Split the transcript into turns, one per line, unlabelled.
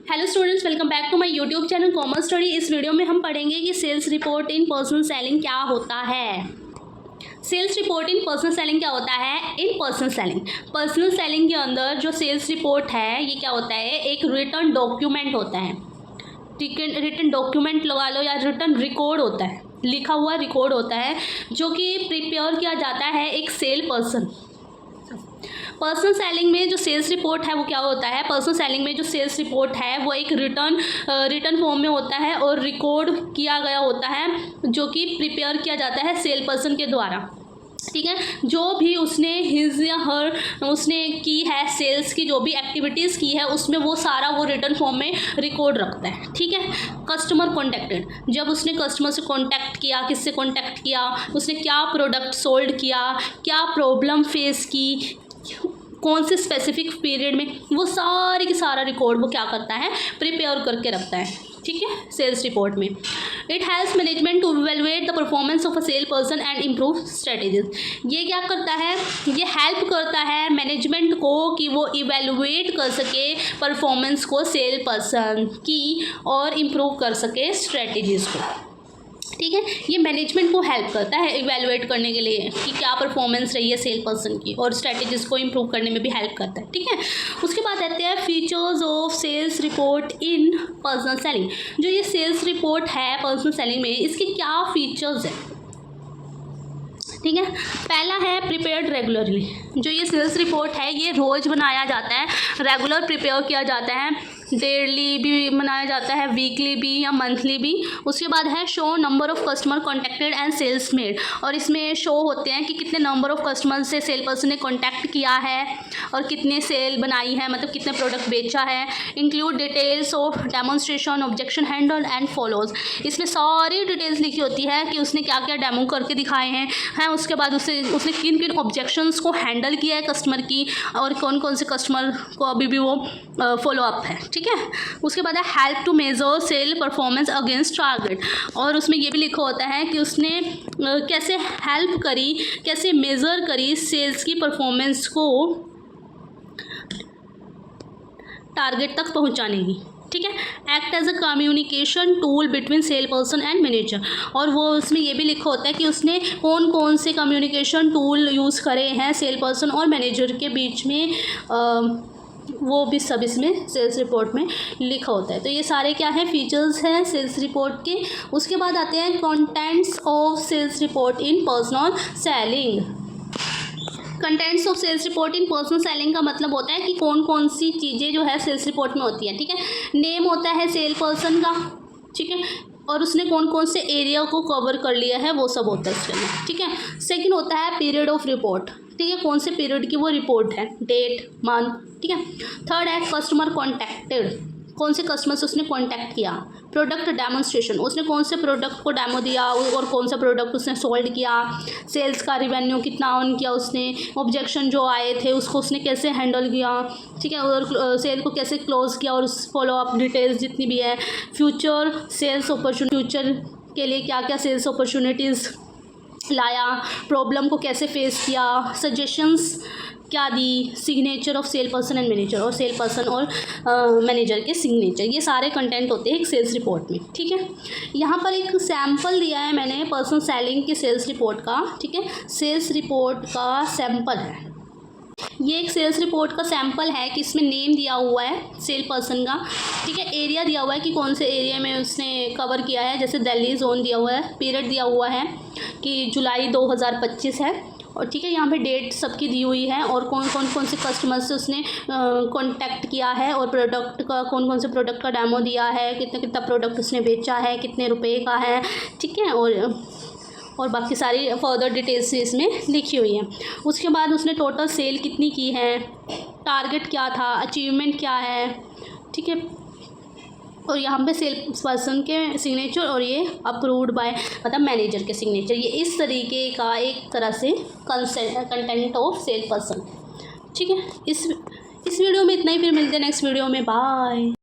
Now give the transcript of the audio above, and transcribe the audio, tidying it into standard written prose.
Hello students, welcome back to my YouTube channel commerce study. इस video में हम पढ़ेंगे कि sales report in personal selling क्या होता है। Sales report in personal selling क्या होता है। इन पर्सनल सेलिंग के अंदर जो सेल्स रिपोर्ट है ये क्या होता है, एक रिटर्न डॉक्यूमेंट होता है। रिटर्न डॉक्यूमेंट लगा लो या रिटर्न रिकॉर्ड होता है, लिखा हुआ रिकॉर्ड होता है जो कि प्रिपेयर किया जाता है एक सेल पर्सनल सेलिंग में जो सेल्स रिपोर्ट है वो क्या होता है। पर्सनल सेलिंग में जो सेल्स रिपोर्ट है वो एक रिटर्न फॉर्म में होता है और रिकॉर्ड किया गया होता है जो कि प्रिपेयर किया जाता है सेल पर्सन के द्वारा। ठीक है, जो भी उसने हिज या हर उसने की है सेल्स की जो भी एक्टिविटीज़ की है उसमें वो सारा वो रिटर्न फॉर्म में रिकॉर्ड रखता है। ठीक है, कस्टमर कॉन्टैक्टेड, जब उसने कस्टमर से कॉन्टैक्ट किया, किससे कॉन्टैक्ट किया, उसने क्या प्रोडक्ट सोल्ड किया, क्या प्रॉब्लम फेस की, कौन से स्पेसिफिक पीरियड में, वो सारे की सारा रिकॉर्ड वो क्या करता है, प्रिपेयर करके रखता है। ठीक है, सेल्स रिपोर्ट में it helps management to evaluate the performance of a sale person and improve strategies. ये क्या करता है, ये हेल्प करता है मैनेजमेंट को कि वो इवेलुएट कर सके परफॉर्मेंस को सेल पर्सन की और इम्प्रूव कर सके स्ट्रेटेजीज को। ठीक है, ये मैनेजमेंट को हेल्प करता है इवेलुएट करने के लिए कि क्या परफॉर्मेंस रही है सेल पर्सन की, और स्ट्रेटेजीज को इम्प्रूव करने में भी हेल्प करता है। ठीक है, उसके बाद आते हैं features of sales report in personal selling. जो ये सेल्स रिपोर्ट है पर्सनल सेलिंग में, इसके क्या फीचर्स हैं। ठीक है, पहला है प्रिपेयर्ड रेगुलरली। जो ये सेल्स रिपोर्ट है ये रोज़ बनाया जाता है, रेगुलर प्रिपेयर किया जाता है, डेली भी बनाया जाता है, वीकली भी या मंथली भी। उसके बाद है show number of customer contacted and sales made, और इसमें शो होते हैं कि कितने नंबर ऑफ कस्टमर से सेल पर्सन ने कॉन्टैक्ट किया है और कितने सेल बनाई है, मतलब कितने प्रोडक्ट बेचा है। Include details of demonstration, objection handle and follows. इसमें सारी डिटेल्स लिखी होती है कि उसने क्या क्या डेमो करके दिखाए हैं, उसके बाद उसने किन किन ऑब्जेक्शंस को हैंडल किया है कस्टमर की, और कौन कौन से कस्टमर को अभी भी वो फॉलो अप है। ठीक है, उसके बाद है help to measure sale performance against target, और उसमें ये भी लिखा होता है कि उसने कैसे हेल्प करी, कैसे मेज़र करी सेल्स की परफॉर्मेंस को टारगेट तक पहुंचाने की। ठीक है, act as a communication tool between sale person and manager, और वो उसमें ये भी लिखा होता है कि उसने कौन कौन से कम्युनिकेशन टूल यूज़ करे हैं सेल पर्सन और मैनेजर के बीच में, वो भी सब इसमें सेल्स रिपोर्ट में लिखा होता है। तो ये सारे क्या है, फीचर्स हैं सेल्स रिपोर्ट के। उसके बाद आते हैं contents of sales report in personal selling. Contents of sales report in personal selling का मतलब होता है कि कौन कौन सी चीज़ें जो है सेल्स रिपोर्ट में होती हैं। ठीक है, नेम होता है सेल पर्सन का, ठीक है, और उसने कौन कौन से एरिया को कवर कर लिया है वो सब होता है इसके अंदर। ठीक है, सेकंड होता है पीरियड ऑफ रिपोर्ट। ठीक है, कौन से पीरियड की वो रिपोर्ट है, डेट, मंथ। ठीक है, थर्ड है कस्टमर कॉन्टैक्टेड, कौन से कस्टमर से उसने कॉन्टैक्ट किया। प्रोडक्ट डेमोन्स्ट्रेशन, उसने कौन से प्रोडक्ट को डेमो दिया और कौन सा प्रोडक्ट उसने सोल्ड किया। सेल्स का रिवेन्यू कितना अर्न किया उसने, ऑब्जेक्शन जो आए थे उसको उसने कैसे हैंडल किया। ठीक है, और सेल को कैसे क्लोज किया, और उस फॉलो अप डिटेल्स जितनी भी है। फ्यूचर सेल्स अपॉर्चुनिटी, फ्यूचर के लिए क्या क्या सेल्स अपॉर्चुनिटीज़ लाया, प्रॉब्लम को कैसे फेस किया, सजेशंस क्या दी, signature of sale person and manager, और सेल पर्सन और मैनेजर के सिग्नेचर। ये सारे कंटेंट होते हैं एक सेल्स रिपोर्ट में। ठीक है, यहाँ पर एक सैम्पल दिया है मैंने पर्सनल सेलिंग के सेल्स रिपोर्ट का। ठीक है, सेल्स रिपोर्ट का सैम्पल है ये, एक सेल्स रिपोर्ट का सैम्पल है कि इसमें नेम दिया हुआ है सेल पर्सन का। ठीक है, एरिया दिया हुआ है कि कौन से एरिया में उसने कवर किया है, जैसे दिल्ली जोन दिया हुआ है, पीरियड दिया हुआ है कि जुलाई 2025 है, और ठीक है यहाँ पे डेट सबकी दी हुई है, और कौन से कस्टमर से उसने कांटेक्ट किया है, और प्रोडक्ट का कौन से प्रोडक्ट का डेमो दिया है, कितना प्रोडक्ट उसने बेचा है, कितने रुपए का है। ठीक है, और बाकी सारी फर्दर डिटेल्स इसमें लिखी हुई हैं। उसके बाद उसने टोटल सेल कितनी की है, टारगेट क्या था, अचीवमेंट क्या है। ठीक है, और यहाँ पे सेल पर्सन के सिग्नेचर, और ये अप्रूव्ड बाय मतलब मैनेजर के सिग्नेचर। ये इस तरीके का एक तरह से कंटेंट ऑफ सेल पर्सन। ठीक है, इस वीडियो में इतना ही, फिर मिलते हैं नेक्स्ट वीडियो में। बाय।